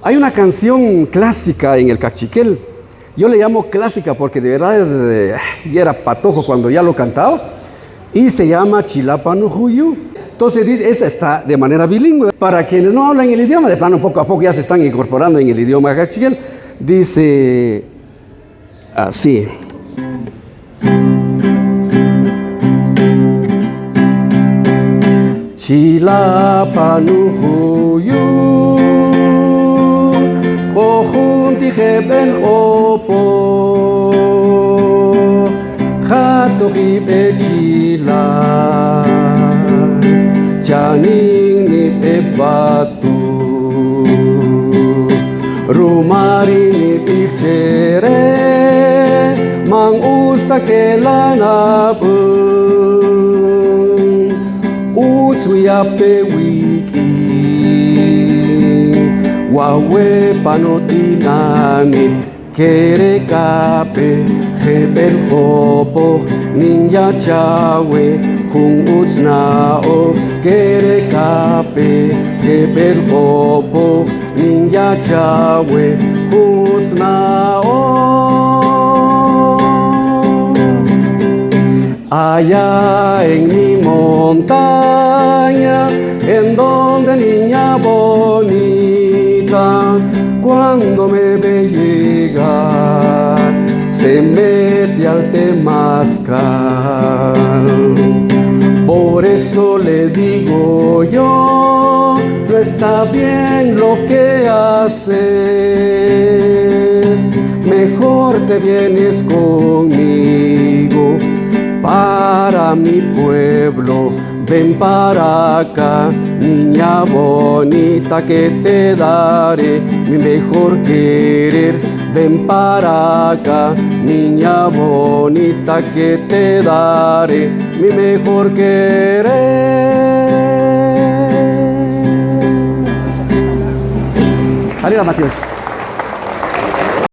Hay una canción clásica en el cachiquel. Yo le llamo clásica porque de verdad ya era patojo cuando ya lo cantaba. Y se llama Chilapanujuyu. Entonces dice, esta está de manera bilingüe. Para quienes no hablan el idioma, de plano poco a poco ya se están incorporando en el idioma cachiquel. Dice así. Chilapanujuyu Kohunti jeben opo Jatoki bechila Chaning ni bebatu Rumari ni pichere Mang usta kelanapun Utsuyape wiki Wawe panotinami Kere kape Hebel hopo Ninja chawe Hung utsnao Kere kape Hebel hopo Ninja chawe Hung utsnao Allá en mi montaña, en donde niña bonita, cuando me ve llegar, se mete al temazcal. Por eso le digo yo, no está bien lo que haces, mejor te vienes conmigo. Para mi pueblo, ven para acá, niña bonita que te daré mi mejor querer. Ven para acá, niña bonita que te daré mi mejor querer. Arriba, Matías.